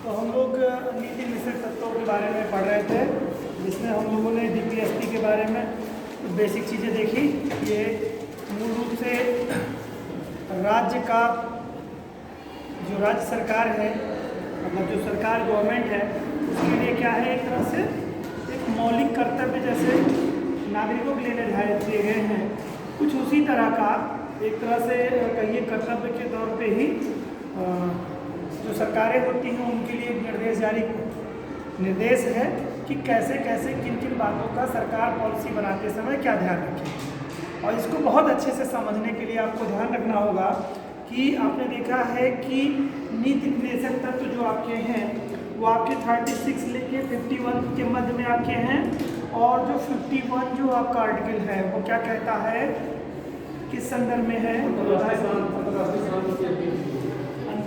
तो हम लोग नीति निषेध तत्वों के बारे में पढ़ रहे थे, जिसमें हम लोगों ने डीपीएसपी के बारे में बेसिक चीज़ें देखी। ये मूल रूप से राज्य का जो राज्य सरकार है, मतलब जो सरकार गवर्नमेंट है, उसके लिए क्या है, एक तरह से एक मौलिक कर्तव्य जैसे नागरिकों के लिए निर्धारित किए गए हैं, कुछ उसी तरह का एक तरह से कहिए कर्तव्य के तौर पे ही जो सरकारें होती हैं उनके लिए निर्देश है कि कैसे कैसे किन किन बातों का सरकार पॉलिसी बनाते समय क्या ध्यान रखें। और इसको बहुत अच्छे से समझने के लिए आपको ध्यान रखना होगा कि आपने देखा है कि नीति निर्देशक तत्व जो आपके हैं वो आपके 36 लेके 51 के मध्य में आपके हैं, और जो 51 जो आपका आर्टिकल है वो क्या कहता है, किस संदर्भ में है,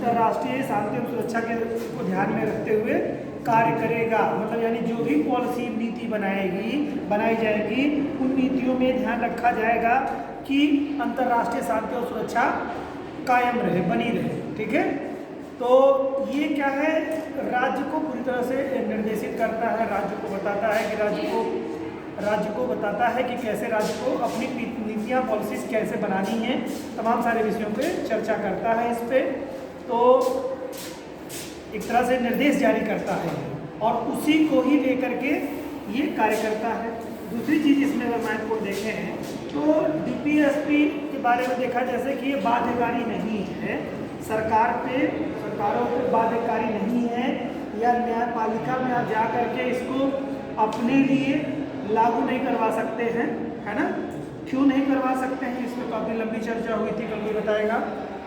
अंतर्राष्ट्रीय शांति और सुरक्षा के को ध्यान में रखते हुए कार्य करेगा। मतलब यानी जो भी पॉलिसी नीति बनाई जाएगी उन नीतियों में ध्यान रखा जाएगा कि अंतर्राष्ट्रीय शांति और सुरक्षा कायम रहे, बनी रहे। ठीक है, तो ये क्या है, राज्य को पूरी तरह से निर्देशित करता है, राज्य को बताता है कि राज्य को बताता है कि कैसे राज्य को अपनी नीतियाँ पॉलिसीज कैसे बनानी है, तमाम सारे विषयों पे चर्चा करता है। इस पे तो एक तरह से निर्देश जारी करता है और उसी को ही लेकर के ये कार्य करता है। दूसरी चीज़ इसमें अगर महत्वपूर्ण देखें तो डीपीएसपी के बारे में देखा जैसे कि ये बाध्यकारी नहीं है, सरकारों पे बाध्यकारी नहीं है, या न्यायपालिका में आप जा करके इसको अपने लिए लागू नहीं करवा सकते हैं, है ना। क्यों नहीं करवा सकते हैं, इस पर काफ़ी लंबी चर्चा हुई थी, कल भी बताएगा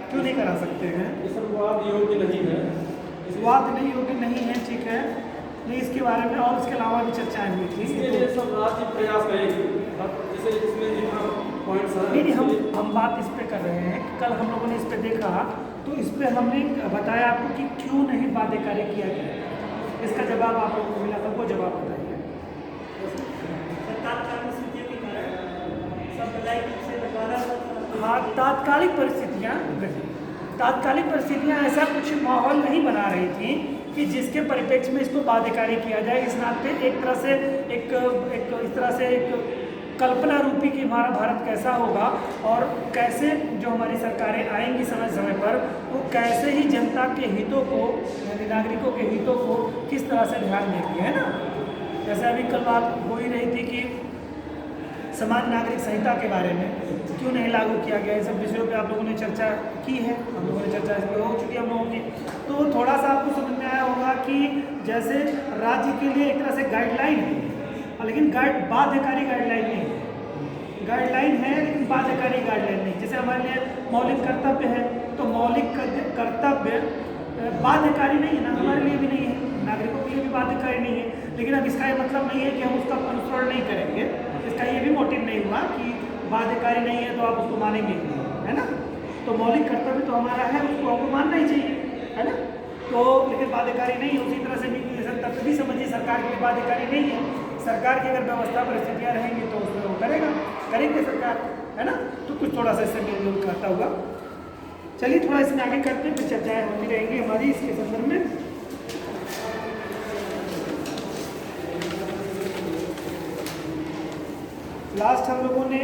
क्यों नहीं करा सकते हैं। वाद योग्य नहीं है, वाद नहीं योग्य नहीं है, ठीक है, नहीं इसके बारे में और इसके अलावा भी चर्चाएं हुई थी। इसके लिए सब राज्य प्रयास करेंगे। जैसे इसमें जितना पॉइंट्स हैं, नहीं हम बात इस पे कर रहे हैं कि कल हम लोगों ने इस पे देखा तो इस पे हमने बताया आपको कि क्यों नहीं बाध्यकारी किया गया। इसका जवाब आप लोगों को मिला था, वो जवाब बताइए। हाँ, तात्कालिक परिस्थितियाँ ऐसा कुछ माहौल नहीं बना रही थी कि जिसके परिप्रेक्ष्य में इसको बाध्यकारी किया जाए। इस नाते एक तरह से एक कल्पना रूपी कि हमारा भारत कैसा होगा और कैसे जो हमारी सरकारें आएंगी समय समय पर वो कैसे ही जनता के हितों को, यानी नागरिकों के हितों को किस तरह से ध्यान देती है ना। जैसे अभी कल बात हो ही रही थी कि समान नागरिक संहिता के बारे में क्यों नहीं लागू किया गया। इन सब विषयों पे आप लोगों ने चर्चा की है, हम लोगों ने चर्चा इस पर हो चुकी है हम लोगों की। तो थोड़ा सा आपको समझ में आया होगा कि जैसे राज्य के लिए एक तरह से गाइडलाइन है, लेकिन बाध्यकारी गाइडलाइन नहीं है। गाइडलाइन है लेकिन बाध्यकारी गाइडलाइन नहीं। जैसे हमारे लिए मौलिक कर्तव्य है तो मौलिक कर्तव्य बाध्यकारी नहीं है ना, हमारे लिए भी नहीं है, नागरिकों के लिए भी बाध्यकारी नहीं है। लेकिन अब इसका ये मतलब नहीं है कि हम उसका अनुसरण नहीं करेंगे, इसका ये भी मोटिव नहीं हुआ कि बाध्यकारी नहीं है तो आप उसको मानेंगे नहीं, है ना। तो मौलिक कर्तव्य तो हमारा है, उसको हमको मानना ही चाहिए, है ना। तो लेकिन बाध्यकारी नहीं है। उसी तरह से नीति तत्व भी समझिए सरकार के लिए बाध्यकारी नहीं है। सरकार की अगर व्यवस्था परिस्थितियाँ रहेंगी तो उसमें वो करेंगे सरकार, है ना। तो कुछ थोड़ा सा इससे मेल करता हुआ। चलिए थोड़ा इसमें आगे करते हैं, फिर चर्चाएँ होती रहेंगी हमारी इसके संदर्भ में। लास्ट हम लोगों ने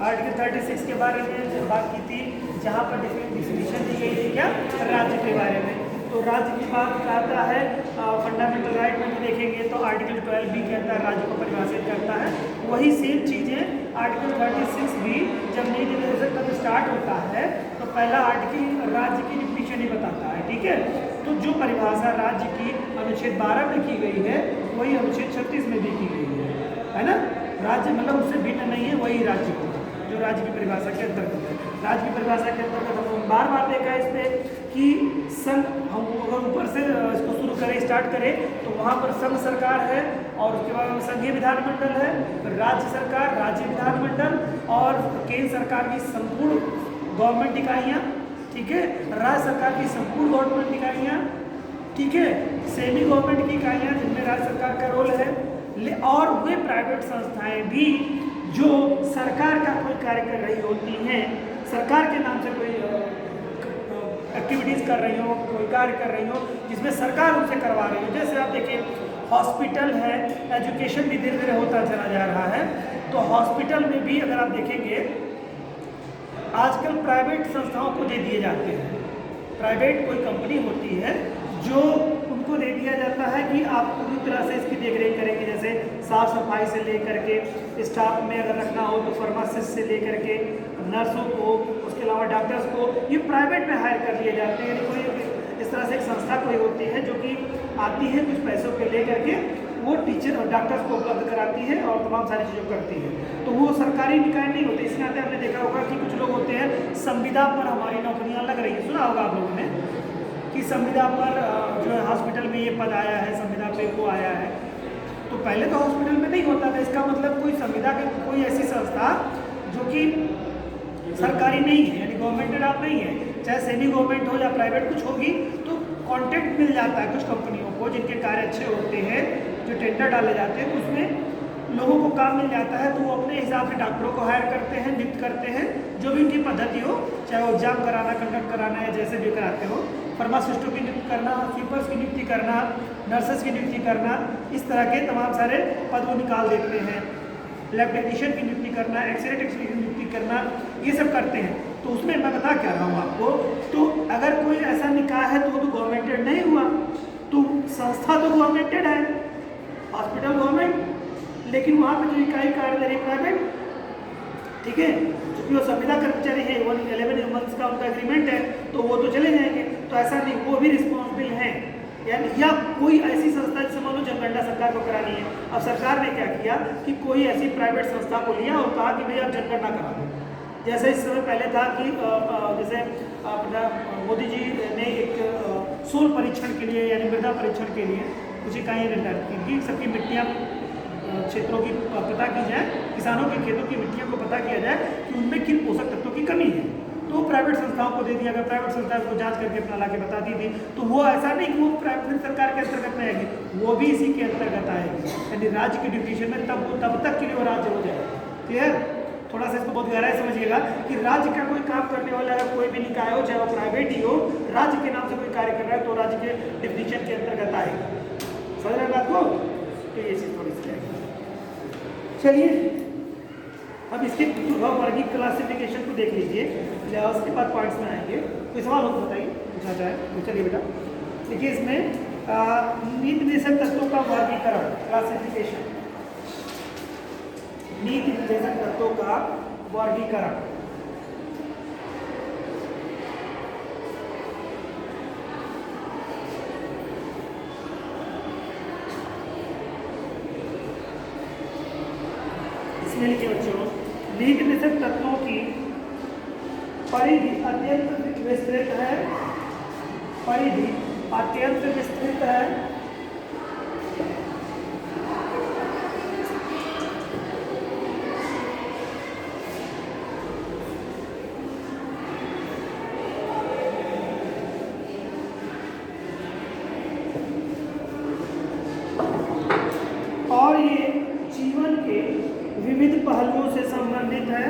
आर्टिकल 36 के बारे में बात की थी, जहाँ पर डिफिनीशन दी गई थी क्या, राज्य के बारे में। तो राज्य की बात कहता है फंडामेंटल राइट में भी देखेंगे तो आर्टिकल 12 भी कहता है, राज्य को परिभाषित करता है। वही सेम चीज़ें आर्टिकल 36 भी जब नीति निर्देशक तब स्टार्ट होता है तो पहला आर्टिकल राज्य की डिफिनीशन ही बताता है, ठीक है। तो जो परिभाषा राज्य की अनुच्छेद 12 में की गई है वही अनुच्छेद 36 में भी की गई है ना। राज्य मतलब उससे भिन्न नहीं है, वही राज्य को जो राज्य की परिभाषा के अंतर्गत है। राज्य की परिभाषा के अंतर्गत हम बार बार देखा है इस पर कि संघ, हम अगर ऊपर से इसको शुरू करें, स्टार्ट करें तो वहाँ पर संघ सरकार है और उसके बाद संघीय विधानमंडल है, फिर राज्य सरकार, राज्य विधानमंडल और केंद्र सरकार की संपूर्ण गवर्नमेंट इकाइयाँ, ठीक है, राज्य सरकार की संपूर्ण गवर्नमेंट इकाइयाँ, ठीक है, सेमी गवर्नमेंट की इकाइयाँ जिनमें राज्य सरकार का रोल है, और वे प्राइवेट संस्थाएं भी जो सरकार का कोई कार्य कर रही होती हैं, सरकार के नाम से कोई एक्टिविटीज़ कर रही हो, कोई कार्य कर रही हो जिसमें सरकार उनसे करवा रही हो। जैसे आप देखिए हॉस्पिटल है, एजुकेशन भी धीरे धीरे होता चला जा रहा है, तो हॉस्पिटल में भी अगर आप देखेंगे आजकल प्राइवेट संस्थाओं को दे दिए जाते हैं। प्राइवेट कोई कंपनी होती है जो उनको दे दिया जाता है कि आप पूरी तरह से इसकी देखरेख करेंगे, जैसे साफ सफाई से लेकर के स्टाफ में अगर रखना हो तो फार्मासिस्ट से लेकर के नर्सों को, उसके अलावा डॉक्टर्स को, ये प्राइवेट में हायर कर लिए जाते हैं। कोई इस तरह से एक संस्था कोई होती है जो कि आती है कुछ पैसों पे ले करके वो टीचर और डॉक्टर्स को उपलब्ध कराती है और तमाम सारी चीज़ों करती है। तो वो सरकारी निकाय नहीं होते। इसके नाते आपने देखा होगा कि कुछ लोग होते हैं संविदा पर हमारी नौकरियां लग रही है, सुना होगा आप लोगों ने कि संविदा पर जो है हॉस्पिटल में ये पद आया है, संविदा पे वो आया है। तो पहले तो हॉस्पिटल में नहीं होता था। इसका मतलब कोई संविदा की कोई ऐसी संस्था जो कि सरकारी नहीं है, यानी गवर्नमेंटेड आप नहीं है, चाहे सेमी गवर्नमेंट हो या प्राइवेट कुछ होगी, तो कॉन्ट्रैक्ट मिल जाता है कुछ कंपनियों को जिनके कार्य अच्छे होते हैं, जो टेंडर डाले जाते हैं उसमें लोगों को काम मिल जाता है। तो वो अपने हिसाब से डॉक्टरों को हायर करते हैं, नियुक्त करते हैं, जो भी उनकी पद्धति हो, चाहे वो एग्जाम कराना, कंडक्ट कराना है, जैसे भी कराते हो, फार्मासिस्टों की नियुक्ति करना, स्वीपर्स की नियुक्ति करना, नर्सेस की नियुक्ति करना, इस तरह के तमाम सारे पद वो निकाल देते हैं। लैब टेक्नीशियन की नियुक्ति करना, एक्सरे टेक्नीशियन की नियुक्ति करना, ये सब करते हैं। तो उसमें मैं बता क्या रहा हूँ आपको, तो अगर कोई ऐसा निकाय है तो वो तो गवर्नमेंटेड नहीं हुआ, तो संस्था तो गवर्नमेंटेड है, हॉस्पिटल गवर्नमेंट, लेकिन वहाँ पे जो इकाई कार्य दे रही प्राइवेट, ठीक है, क्योंकि वो संविदा कर्मचारी है, 11 मंथ्स का उनका एग्रीमेंट है, तो वो तो चले जाएंगे। तो ऐसा नहीं, वो भी रिस्पॉन्सिबल हैं, यानी या कोई ऐसी संस्था जिसे मान लो जनगणना सरकार को करानी है। अब सरकार ने क्या किया कि कोई ऐसी प्राइवेट संस्था को लिया और कहा कि भाई आप जनगणना करा दो। जैसे इस समय पहले था कि जैसे अपना मोदी जी ने एक सोल परीक्षण के लिए यानी मृदा परीक्षण के लिए कुछ इकाइयाँ निर्धारित की कि सबकी मिट्टियाँ क्षेत्रों की पता की जाए, किसानों के खेतों की मिट्टियों को पता किया जाए कि उनमें किन पोषक तत्वों की कमी है। तो प्राइवेट संस्थाओं को दे दिया गया, प्राइवेट संस्था को जांच करके अपना ला के बताती थी। तो वो ऐसा नहीं कि वो प्राइवेट सरकार के अंतर्गत में आएगी, वो भी इसी के अंतर्गत आएगी, यानी राज्य के डिविजन में तब तक के लिए वो राज्य हो जाएगा। क्लियर? थोड़ा सा इसको बहुत गहराई समझिएगा कि राज्य का कोई काम करने वाला अगर कोई भी निकाय हो, चाहे वो प्राइवेट ही हो, राज्य के नाम से कोई कार्य कर रहा है तो राज्य के डिविजन के अंतर्गत आएगा। समझ रहे हैं बात को? तो ये चीज़ थोड़ी सी आएगी। चलिए अब इसके वर्गीकरण क्लासिफिकेशन को देख लीजिए, उसके बाद पॉइंट्स में आएंगे। कोई सवाल हो तो बताइए, पूछना चाहे तो। चलिए बेटा, देखिए इसमें नीति निषेध तत्वों का वर्गीकरण क्लासिफिकेशन, नीति निषेध तत्वों का वर्गीकरण। इसमें लिखिए बच्चों, नीति निषेध तत्वों की परिधि अत्यंत विस्तृत है, परिधि अत्यंत विस्तृत है, और ये जीवन के विविध पहलुओं से संबंधित है,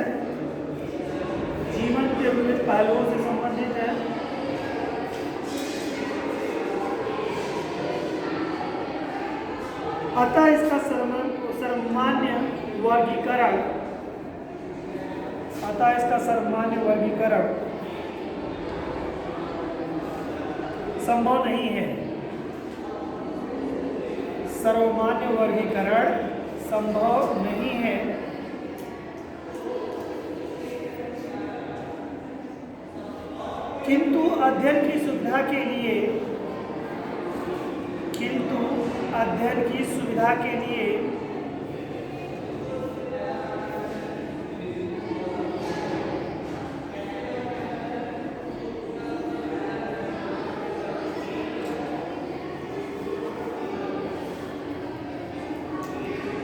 जीवन के विविध पहलुओं से संबंधित है। अतः इसका सर्वमान्य वर्गीकरण, अतः इसका सर्वमान्य वर्गीकरण संभव नहीं है। सर्वमान्य वर्गीकरण संभव नहीं है। किंतु अध्ययन की सुविधा के लिए, किंतु अध्ययन की सुविधा के लिए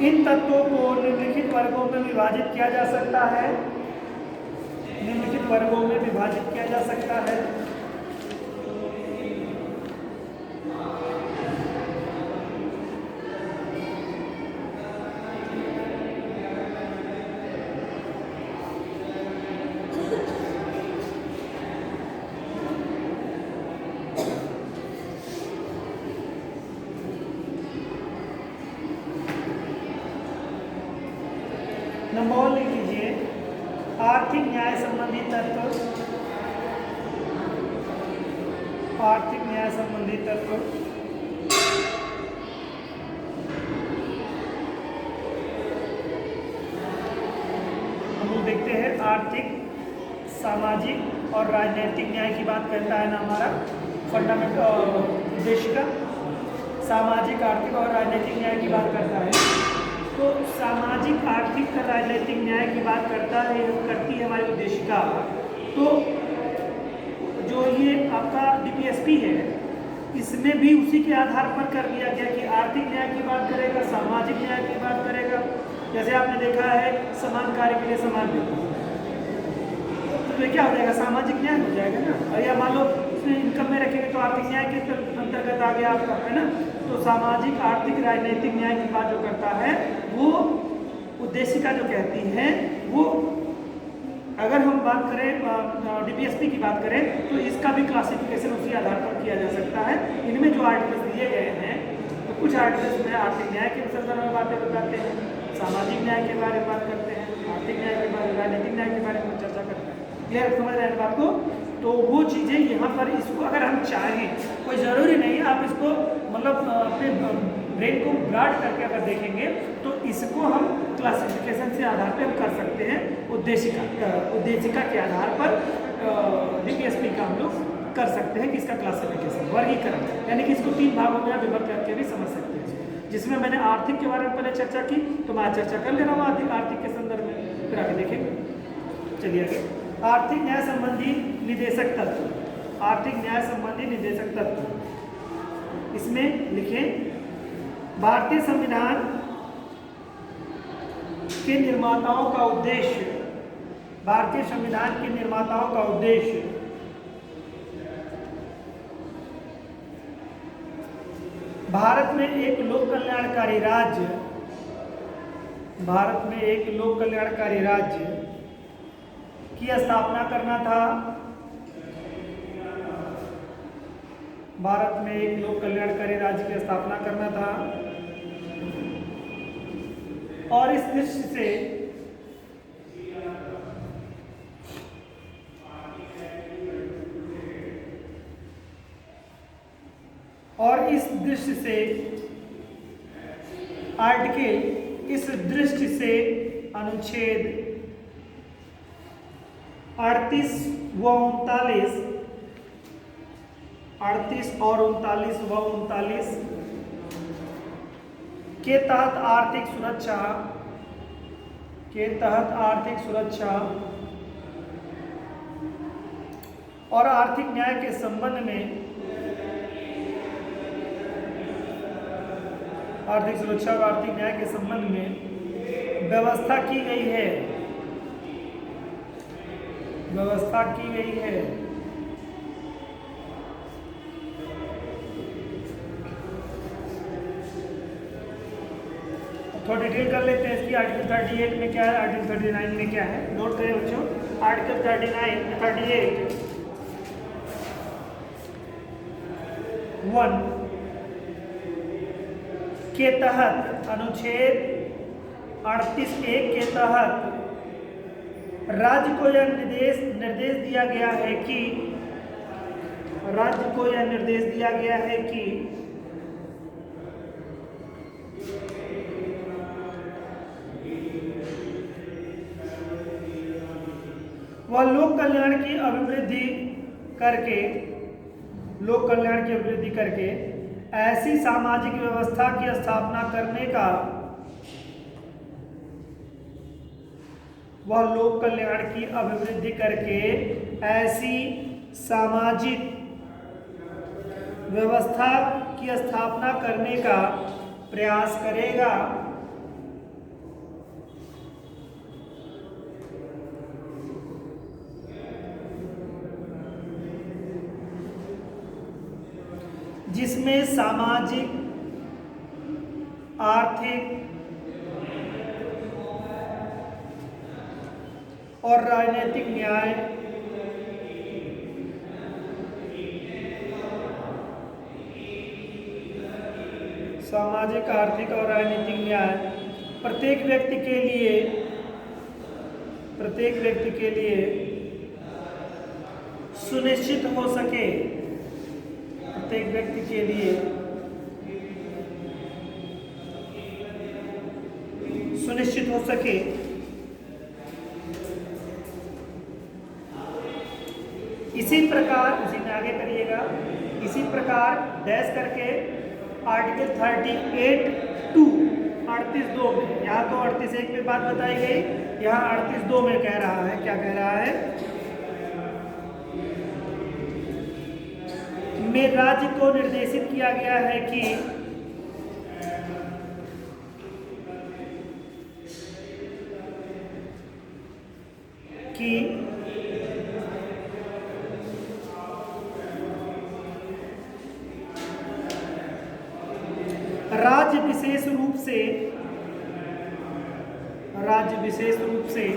इन तत्वों को निम्नलिखित वर्गों में विभाजित किया जा सकता है, निम्नलिखित वर्गों में विभाजित किया जा सकता है। नंबर वन लिख लीजिए, आर्थिक न्याय संबंधी तत्व, आर्थिक न्याय संबंधी तत्व हम लोग देखते हैं आर्थिक, सामाजिक और राजनीतिक न्याय की बात करता है ना हमारा फंडामेंटल उद्देश्य का। सामाजिक, आर्थिक और राजनीतिक न्याय की बात करता है। तो सामाजिक, आर्थिक और राजनीतिक न्याय की बात करती है हमारी उद्देशिका। तो जो ये आपका डीपीएसपी है, इसमें भी उसी के आधार पर कर दिया गया कि आर्थिक न्याय की बात करेगा, सामाजिक न्याय की बात करेगा। जैसे आपने देखा है समान कार्य के लिए समान वेतन, तो ये क्या हो जाएगा, सामाजिक न्याय हो जाएगा ना। और या मान लो उसमें इनकम में रखेंगे तो आर्थिक न्याय के अंतर्गत आ गया आपका, है ना। तो सामाजिक, आर्थिक, राजनीतिक न्याय की बात जो करता है वो उद्देशिका जो कहती है, वो अगर हम बात करें डीपीएसपी की बात करें तो इसका भी क्लासिफिकेशन उसी आधार पर किया जा सकता है। इनमें जो आर्टिकल्स दिए गए हैं, तो कुछ आर्टिकल्स में आर्थिक न्याय के संदर्भ में बातें बताते हैं, सामाजिक न्याय के बारे में बात करते हैं, आर्थिक न्याय के बारे में, राजनीतिक न्याय के बारे में चर्चा करते हैं। क्लियर, समझ रहे हैं बात को। तो वो चीज़ें यहाँ पर, इसको अगर हम चाहें, कोई ज़रूरी नहीं है आप इसको मतलब अपने ब्रेन को ब्रॉड करके अगर देखेंगे तो इसको हम क्लासिफिकेशन से आधार पर हम कर सकते हैं। उद्देशिका के आधार पर डीपीएसपी का हम लोग कर सकते हैं कि इसका क्लासिफिकेशन, वर्गीकरण, यानी कि इसको 3 भागों में विभक्त करके भी समझ सकते हैं। जिसमें मैंने आर्थिक के बारे में पहले चर्चा की, तो मैं चर्चा कर ले रहा हूँ आर्थिक के संदर्भ में, फिर आगे देखेंगे। चलिए आगे, आर्थिक न्याय संबंधी निर्देशक तत्व, आर्थिक न्याय संबंधी निर्देशक तत्व, इसमें लिखें भारतीय संविधान के निर्माताओं का उद्देश्य, भारतीय संविधान के निर्माताओं का उद्देश्य भारत में एक लोक कल्याणकारी राज्य, भारत में एक लोक कल्याणकारी राज्य की स्थापना करना था। भारत में एक लोक कल्याणकारी राज्य की स्थापना करना था और इस दृष्टि से आर्टिकल, इस दृष्टि से अनुच्छेद 38 व 39, 38 और 39 व 39 के तहत आर्थिक सुरक्षा, के तहत आर्थिक सुरक्षा और आर्थिक न्याय के संबंध में, आर्थिक सुरक्षा और आर्थिक न्याय के संबंध में व्यवस्था की गई है, व्यवस्था की गई है। थोड़ा डिटेल कर लेते हैं इसकी। आर्टिकल 38 में क्या है, आर्टिकल 39 में क्या है, नोट करें बच्चों। आर्टिकल 39, 38 1 के तहत, अनुच्छेद 38(1) के तहत राज्य को यह निर्देश दिया गया है कि, राज्य को यह निर्देश दिया गया है कि वह लोक कल्याण की अभिवृद्धि करके, लोक कल्याण की अभिवृद्धि करके ऐसी सामाजिक व्यवस्था की स्थापना करने का, वह लोक कल्याण की अभिवृद्धि करके ऐसी सामाजिक व्यवस्था की स्थापना करने का प्रयास करेगा जिसमें सामाजिक, आर्थिक और राजनीतिक न्याय, सामाजिक, आर्थिक और राजनीतिक न्याय प्रत्येक व्यक्ति के लिए प्रत्येक व्यक्ति के लिए सुनिश्चित हो सके, प्रत्येक व्यक्ति के लिए सुनिश्चित हो सके इसी प्रकार, उसी में आगे करिएगा, इसी प्रकार डैश करके आर्टिकल 38(2) 38(2) में, यहाँ तो 38(1) में बात बताई गई, यहाँ 38(2) में कह रहा है, क्या कह रहा है, में राज्य को निर्देशित किया गया है कि राज्य विशेष रूप से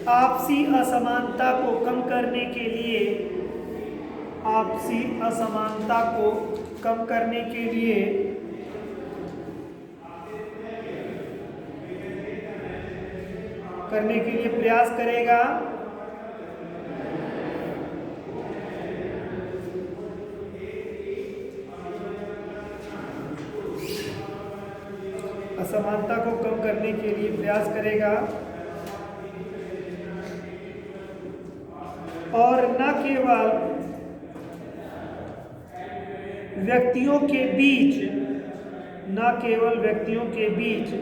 आपसी असमानता को कम करने के लिए, आपसी असमानता को कम करने के लिए प्रयास करेगा, असमानता को कम करने के लिए प्रयास करेगा और न केवल व्यक्तियों के बीच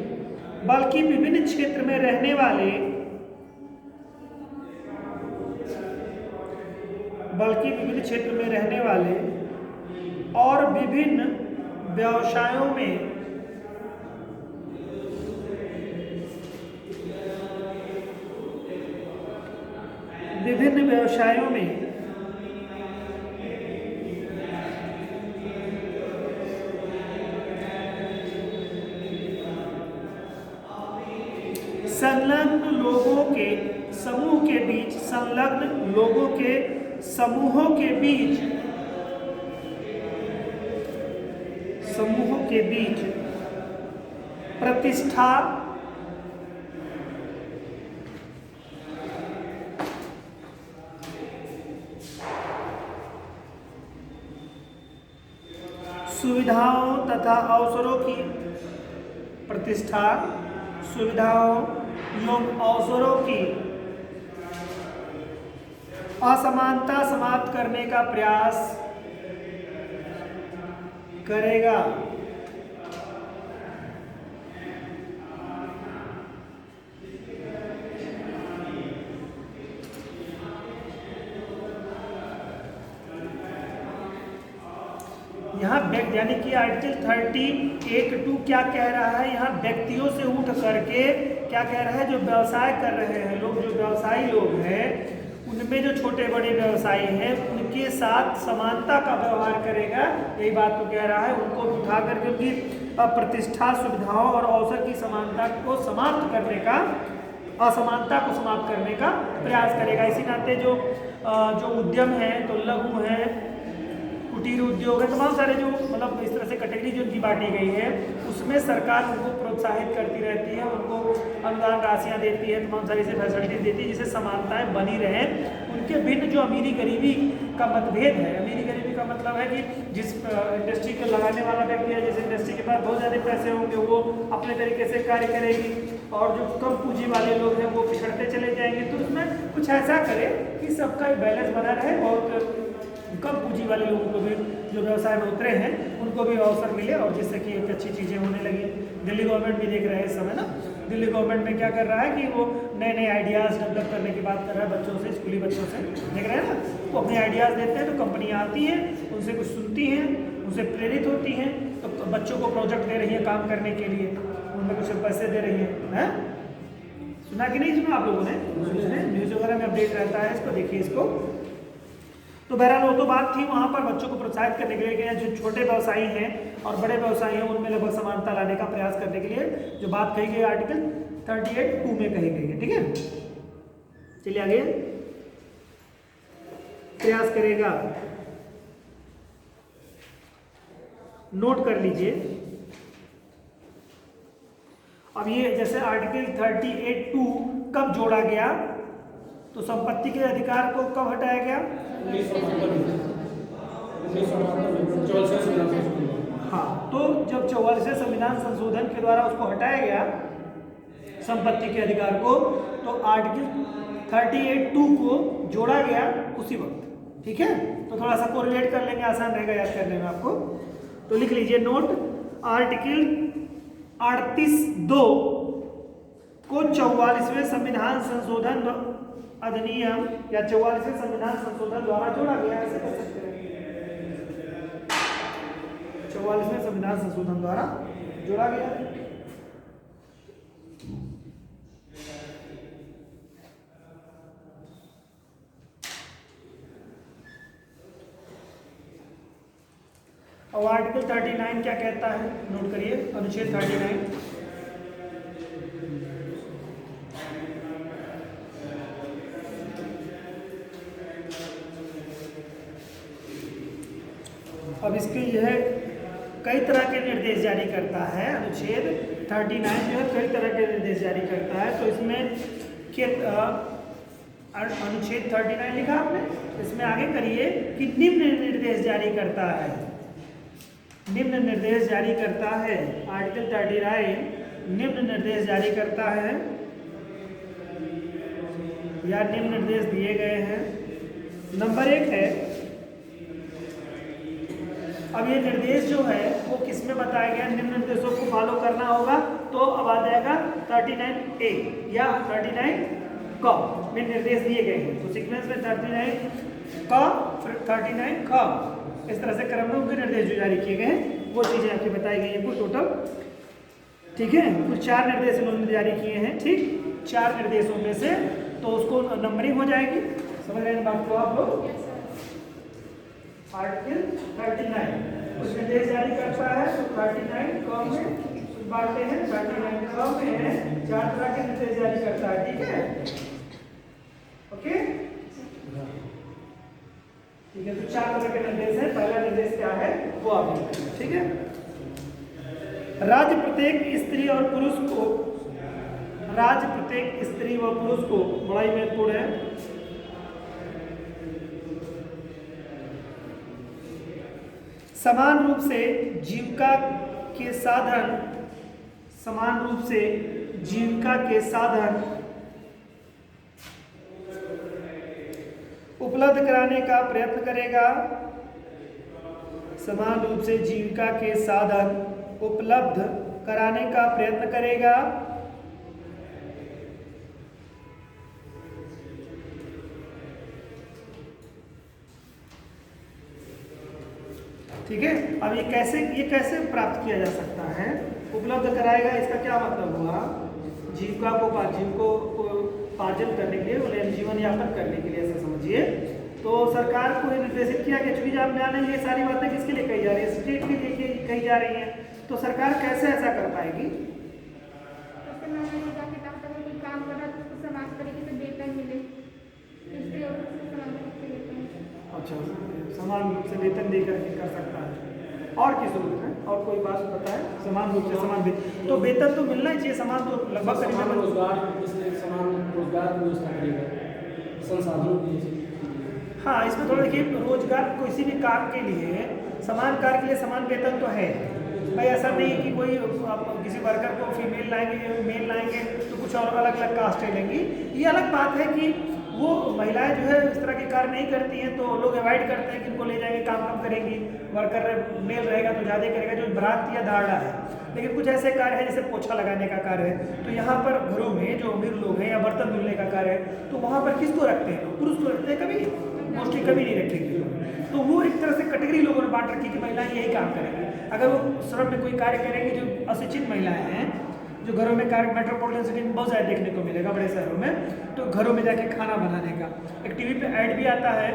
बल्कि विभिन्न क्षेत्र में रहने वाले और विभिन्न व्यवसायों में संलग्न लोगों के समूहों के बीच प्रतिष्ठा, सुविधाओं तथा अवसरों की प्रतिष्ठा, सुविधाओं एवं अवसरों की असमानता समाप्त करने का प्रयास करेगा। यहाँ यानी कि आर्टिकल 38(2) क्या कह रहा है, यहाँ व्यक्तियों से उठ करके क्या कह रहा है, जो व्यवसाय कर रहे हैं लोग, जो व्यवसायी लोग हैं, उनमें जो छोटे बड़े व्यवसायी हैं उनके साथ समानता का व्यवहार करेगा, यही बात तो कह रहा है। उनको उठा करके उनकी प्रतिष्ठा, सुविधाओं और अवसर की समानता को समाप्त करने का, असमानता को समाप्त करने का प्रयास करेगा। इसी नाते जो उद्यम है, तो लघु है, कुटीर उद्योग है, तमाम सारे जो मतलब इस तरह से कैटेगरी जो उनकी बांटी गई है, उसमें सरकार उनको प्रोत्साहित करती रहती है, उनको अनुदान राशियां देती है, तमाम सारी से फैसिलिटीज देती है, जिससे समानताएं बनी रहे। उनके भिन्न जो अमीरी गरीबी का मतभेद है, अमीरी गरीबी का मतलब है कि जिस इंडस्ट्री को लगाने वाला व्यक्ति है, जिस इंडस्ट्री के पास बहुत ज़्यादा पैसे होंगे, वो अपने तरीके से कार्य करेगी, और जो कम पूंजी वाले लोग हैं वो पिछड़ते चले जाएंगे। तो उसमें कुछ ऐसा करे कि सबका बैलेंस बना रहे, और कम पूंजी वाले लोगों को भी, जो व्यवसाय में उतरे हैं, उनको भी अवसर मिले, और जिससे कि एक अच्छी चीज़ें होने लगी। दिल्ली गवर्नमेंट भी देख रहे हैं इस समय ना, दिल्ली गवर्नमेंट में क्या कर रहा है कि वो नए नए आइडियाज़ डेवलप करने की बात कर रहा है बच्चों से, स्कूली बच्चों से, देख रहे हैं ना। वो अपने आइडियाज़ देते हैं, तो कंपनियाँ आती हैं, उनसे कुछ सुनती हैं, उनसे प्रेरित होती हैं, तो बच्चों को प्रोजेक्ट दे रही है काम करने के लिए, उनमें कुछ पैसे दे रही हैं। सुना कि नहीं सुना आप लोगों ने? न्यूज़ वगैरह में अपडेट रहता है, इसको देखिए इसको। तो बहरहाल वो तो बात थी वहाँ पर बच्चों को प्रोत्साहित करने के लिए, जो छोटे व्यवसायी हैं और बड़े व्यवसायी हैं उनमें लगभग समानता लाने का प्रयास करने के लिए जो बात कही गई आर्टिकल 38(2) में कही गई है। ठीक है, चलिए आगे। प्रयास करेगा नोट कर लीजिए। अब ये जैसे आर्टिकल 38(2) कब जोड़ा गया, तो संपत्ति के अधिकार को कब हटाया गया? 1978 हाँ, तो जब 44वें संविधान संशोधन के द्वारा उसको हटाया गया संपत्ति के अधिकार को, तो आर्टिकल 38(2) को जोड़ा गया उसी वक्त। ठीक है, तो थोड़ा सा कोरिलेट कर लेंगे, आसान रहेगा याद करने में आपको। तो लिख लीजिए नोट, आर्टिकल 38(2) को 44वें संविधान संशोधन अधिनियम या 44वें संविधान संशोधन द्वारा जोड़ा गया, ऐसे कर सकते हैं। 44वें संविधान संशोधन द्वारा जोड़ा गया। और आर्टिकल 39 क्या कहता है, नोट करिए, अनुच्छेद 39। अब इसके यह कई तरह के निर्देश जारी करता है। अनुच्छेद 39 जो है कई तरह के निर्देश जारी करता है। तो इसमें अनुच्छेद 39 लिखा आपने, इसमें आगे करिए कि निम्न निर्देश जारी करता है। निम्न निर्देश जारी करता है, आर्टिकल 39 निम्न निर्देश जारी करता है या निम्न निर्देश दिए गए हैं। नंबर 1 है, अब ये निर्देश जो है वो किस में बताया गया, निम्न निर्देशों को फॉलो करना होगा, तो अब आ जाएगा 39A या 39 क में निर्देश दिए गए हैं। तो सीक्वेंस में 39 क फिर 39 ख, इस तरह से क्रम में उनके निर्देश जो जारी किए गए हैं वो चीज़ें आपकी बताई गई है कुल टोटल। ठीक है, कुल 4 निर्देश उन्होंने जारी किए हैं। ठीक, 4 निर्देशों में से तो उसको नंबरिंग हो जाएगी। समझ रहे हैं बात को आप लोग? आर्टिकल 39 कुछ निर्देश जारी करता है, तो 39 क में बांटते हैं, 39 क में 4 तरह के निर्देश जारी करता है। ठीक है, ओके, ठीक है, तो 4 तरह के निर्देश हैं। पहला निर्देश क्या है वो आप लिखेंगे। ठीक है, राज्य प्रत्येक स्त्री और पुरुष को, राज्य प्रत्येक स्त्री व पुरुष को, बड़ा ही महत्वपूर्ण है, समान रूप से जीविका के साधन, समान रूप से जीविका के साधन उपलब्ध कराने का प्रयत्न करेगा, समान रूप से जीविका के साधन उपलब्ध कराने का प्रयत्न करेगा। ठीक है, अब ये कैसे प्राप्त किया जा सकता है, उपलब्ध कराएगा, इसका क्या मतलब हुआ, जीविका को पार्जन करने के लिए, जीवन यापन करने के लिए, ऐसा समझिए। तो सरकार को ये निर्देशित किया कि चुनी जाप जाने, ये सारी बातें किसके लिए कही जा रही है, स्टेट के लिए कही जा रही हैं। तो सरकार कैसे ऐसा कर पाएगी? काम कर रहा है तो उसको समान तरीके से वेतन मिले, अच्छा, समान रूप से वेतन दे करके कर सकता है। और किस रूप में, और कोई बात बताए, समान रूप से समान वेतन, तो वेतन तो मिलना ही चाहिए, समान तो लगभग समान रोजगार, इसलिए समान रोजगार की व्यवस्था करेगा, संसाधनों की। हाँ, इसमें थोड़ा देखिए, रोजगार किसी भी काम के लिए, समान कार्य के लिए समान वेतन तो है भाई। ऐसा नहीं कि कोई आप किसी वर्कर को फीमेल लाएंगे, मेल लाएंगे तो कुछ और अलग अलग कास्टें लेंगी। ये अलग बात है कि वो महिलाएं जो है इस तरह के कार्य नहीं करती हैं, तो लोग अवॉइड करते हैं कि इनको ले जाएंगे, काम कम करेंगी, वर्कर मेल रहेगा तो ज़्यादा करेगा, जो भ्रांति या धारणा है। लेकिन कुछ ऐसे कार्य है जैसे पोछा लगाने का कार्य है, तो यहाँ पर घरों में जो अमीर लोग हैं या बर्तन धुलने का कार्य है, तो वहाँ पर किसको रखते हैं, पुरुष को रखते हैं, कभी मोस्टली कभी नहीं रखेंगे। तो वो एक तरह से कैटेगरी लोगों ने बांट रखी कि महिलाएं यही काम करेंगी। अगर वो श्रम में कोई कार्य करेंगी, जो अशिक्षित महिलाएं हैं, जो घरों में कार्य, मेट्रोपॉलिटन सिटी में बहुत ज़्यादा देखने को मिलेगा, बड़े शहरों में, तो घरों में जाके खाना बनाने का। एक टीवी पे ऐड भी आता है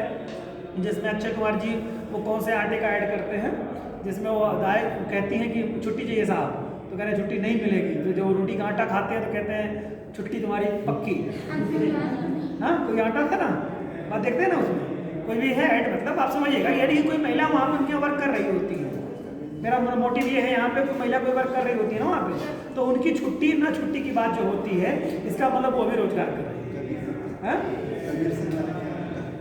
जिसमें अक्षय कुमार जी वो कौन से आटे का ऐड करते हैं, जिसमें वो गाय कहती हैं कि छुट्टी चाहिए साहब, तो कह रहे हैं छुट्टी नहीं मिलेगी। तो जो रोटी का आटा खाते हैं तो कहते हैं छुट्टी तुम्हारी पक्की। हाँ, कोई आटा था ना, बात देखते हैं ना, उसमें कोई भी है ऐड, मतलब आप समझिएगा, यानी कोई महिला वहाँ पर उनके वर्क कर रही होती है, मेरा मोटिव ये है, यहाँ पे कोई महिला कोई वर्क कर रही होती है ना वहाँ पे, तो उनकी छुट्टी ना छुट्टी की बात जो होती है, इसका मतलब वो भी रोजगार कर रही है।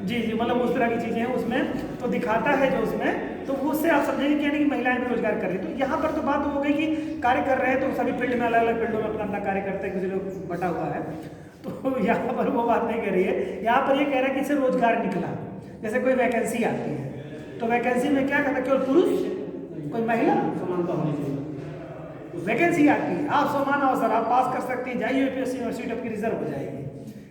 जी जी, मतलब उस तरह की चीज़ें हैं उसमें, तो दिखाता है जो उसमें, तो उससे आप समझेंगे कि यानी कि महिलाएं भी रोजगार कर रही है। तो यहाँ पर तो बात हो गई कि कार्य कर रहे हैं, तो सभी फील्ड में अलग अलग फील्डों में अपना अपना कार्य करते हैं, किसी लोग बटा हुआ है, तो यहाँ पर वो बात नहीं कर रही है। यहाँ पर ये कह रहा है कि इससे रोजगार निकला, जैसे कोई वैकेंसी आती है तो वैकेंसी में क्या कहता है, केवल पुरुष कोई महिला, समानता होनी चाहिए। वैकेंसी आती है, आप समान अवसर आप पास कर सकते हैं, जाइए यूपीएससी और सीट आपकी रिजर्व हो जाएगी।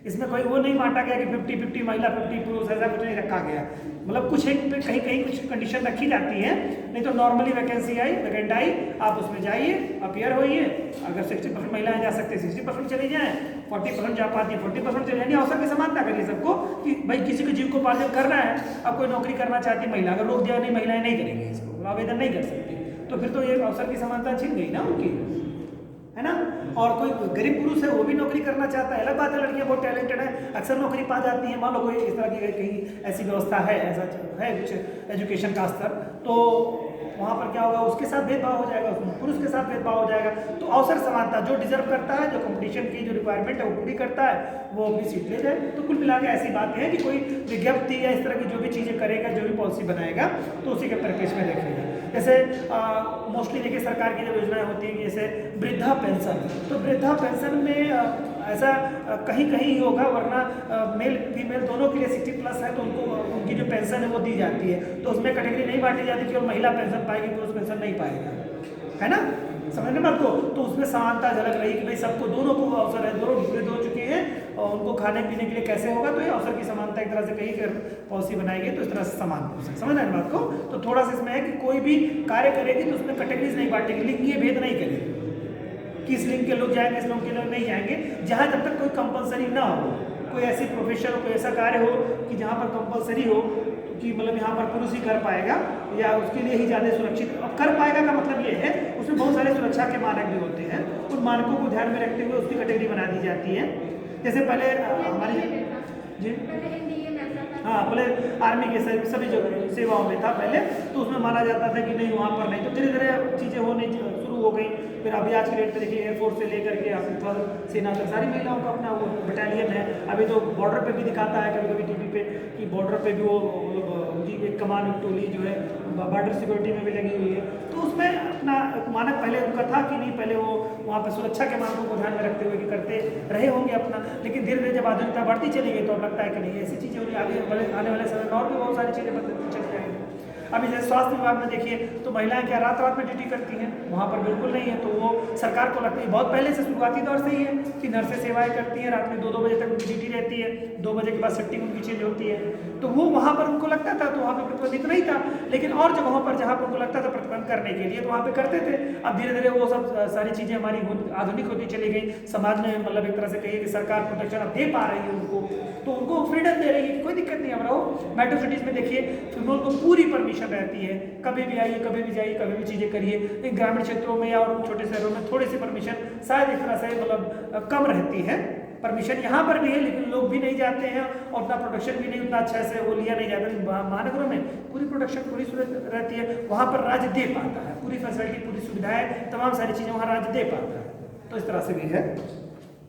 इसमें कोई वो नहीं बांटा गया कि 50-50 महिला 50 पुरुष, ऐसा कुछ नहीं रखा गया। मतलब कुछ एक पे कहीं कहीं कुछ कंडीशन रखी जाती है, नहीं तो नॉर्मली वैकेंसी आई, वैकेंट आई, आप उसमें जाइए, अपियर होइए। अगर 60% महिलाएं जा सकते हैं 60% चली जाएँ, 40% जा पाती है 40% चले जाएंगे। अवसर की समानता करिए सबको कि भाई किसी को जीविकोपार्जन करना है, अब कोई नौकरी करना चाहती है महिला, अगर रोक दिया नहीं महिलाएं नहीं करेंगी इसको, आवेदन नहीं कर सकती, तो फिर तो ये अवसर की समानता छिन गई ना उनकी, है ना। और कोई गरीब पुरुष है वो भी नौकरी करना चाहता है, अलग बात है, लड़कियां बहुत टैलेंटेड है, अक्सर नौकरी पा जाती हैं। मान लो कोई इस तरह की कहीं ऐसी व्यवस्था है, ऐसा है कुछ एजुकेशन का स्तर, तो वहाँ पर क्या होगा, उसके साथ भेदभाव हो जाएगा, उसमें पुरुष के साथ भेदभाव हो जाएगा। तो अवसर समानता, जो डिजर्व करता है, जो कंपटीशन की जो रिक्वायरमेंट है वो पूरी करता है, वो अपनी सीट ले जाए। तो कुल मिला के ऐसी बात है कि कोई विज्ञप्ति या इस तरह की जो भी चीज़ें करेगा, जो भी पॉलिसी बनाएगा, तो उसी के परिप्रेक्ष्य में देखेगा। जैसे मोस्टली देखिए सरकार की जो योजनाएं होती हैं, जैसे वृद्धा पेंशन, तो वृद्धा पेंशन में ऐसा कहीं कहीं होगा, वरना मेल फीमेल दोनों के लिए 60+ है तो उनको उनकी जो पेंशन है वो दी जाती है, तो उसमें कैटेगरी नहीं बांटी जाती कि और महिला पेंशन पाएगी पुरुष पेंशन नहीं पाएगा, है ना, समझने बात को। तो उसमें समानता झलक रही कि भाई सबको, दोनों को अवसर है, दोनों वृद्ध हो चुके हैं और उनको खाने पीने के लिए कैसे होगा, तो ये अवसर की समानता एक तरह से कहीं कर पॉलिसी बनाएगी तो इस तरह से समान समझ रहे हैं बात को। तो थोड़ा सा इसमें है कि कोई भी कार्य करेगी तो उसमें कैटेगरीज नहीं बांटेगी, लिंगीय भेद नहीं करेगी, किस लिंग के लोग जाएंगे, इस लोग के लोग नहीं जाएंगे, जहाँ जब तक कोई कंपलसरी ना हो, कोई ऐसी प्रोफेशन, कोई ऐसा कार्य हो कि जहाँ पर कंपलसरी हो कि मतलब यहाँ पर पुरुष ही कर पाएगा या उसके लिए ही ज़्यादा सुरक्षित। अब कर पाएगा का मतलब ये है उसमें बहुत सारे सुरक्षा के मानक भी होते हैं, उन मानकों को ध्यान में रखते हुए उसकी कैटेगरी बना दी जाती है। जैसे पहले हमारी जी हाँ, पहले आर्मी के सभी जगह सेवाओं में था पहले, तो उसमें माना जाता था कि नहीं वहाँ पर नहीं, तो धीरे धीरे चीज़ें होने शुरू हो गई। फिर अभी आज के डेट पे देखिए एयरफोर्स से लेकर के आपकी थल सेना तक सारी महिलाओं का अपना वो बटालियन है। अभी तो बॉर्डर पे भी दिखाता है कभी कभी टीवी पे कि बॉर्डर पे भी वो उनकी एक कमान टोली जो है बॉर्डर सिक्योरिटी में भी लगी हुई है। तो उसमें अपना मानक पहले उनका था कि नहीं, पहले वो वहाँ पर सुरक्षा के मानकों को ध्यान में रखते हुए कि करते रहे होंगे अपना, लेकिन धीरे धीरे जब आधुनिकता बढ़ती चली गई तो अब लगता है कि नहीं ऐसी चीज़ें होंगी, आने वाले समय में और भी बहुत सारी चीज़ें बदलती चल जाएंगी। अभी जैसे स्वास्थ्य विभाग में देखिए तो महिलाएं क्या रात रात में ड्यूटी करती हैं, वहाँ पर बिल्कुल नहीं है। तो वो सरकार को लगता है, बहुत पहले से शुरुआती दौर से ही है कि नर्सें सेवाएं करती हैं, रात में 2-2 बजे तक उनकी ड्यूटी रहती है, 2 बजे के बाद शिफ्टिंग उनकी चेंज होती है। तो वो वहाँ पर उनको लगता था, तो वहाँ पर प्रतिबंधित नहीं था, लेकिन और जगहों पर जहाँ पर उनको लगता था प्रतिबंध करने के लिए तो वहाँ पर करते थे। अब धीरे धीरे वो सब सारी चीज़ें हमारी आधुनिक होती चली गई, समाज में मतलब एक तरह से कहिए कि सरकार प्रोटेक्शन अब दे पा रही है उनको, तो उनको फ्रीडम दे रही है, कोई दिक्कत नहीं। अब रहो मेट्रो सिटीज़ में देखिए फीमेल को पूरी परमिशन रहती है, कभी भी आइए, कभी भी जाइए, कभी भी चीज़ें करिए। लेकिन ग्रामीण क्षेत्रों में या और छोटे शहरों में थोड़ी सी परमिशन शायद एक तरह से मतलब कम रहती है। परमिशन यहाँ पर भी है लेकिन लोग भी नहीं जाते हैं और उतना प्रोटेक्शन भी नहीं उतना अच्छा से वो लिया नहीं जाता। महानगरों में पूरी प्रोटेक्शन पूरी रहती है, वहाँ पर राज्य दे पाता है पूरी फैसिलिटी, पूरी सुविधाएं, तमाम सारी चीज़ें वहाँ राज्य दे पाता है। तो इस तरह से भी है।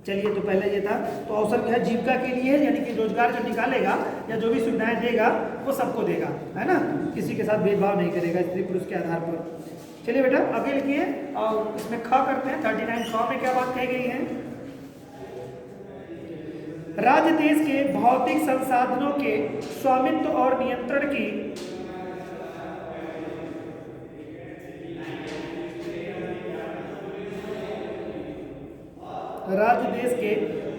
चलिए, तो पहले ये था। तो अवसर क्या है, जीविका के लिए है, यानी कि रोजगार जो निकालेगा या जो भी सुविधाएं देगा वो सबको देगा, है ना, किसी के साथ भेदभाव नहीं करेगा स्त्री पुरुष के आधार पर। चलिए बेटा आगे लिखिए और इसमें ख करते हैं। 39 ख में क्या बात कही गई है, राज्य देश के भौतिक संसाधनों के स्वामित्व और नियंत्रण की राज्य देश के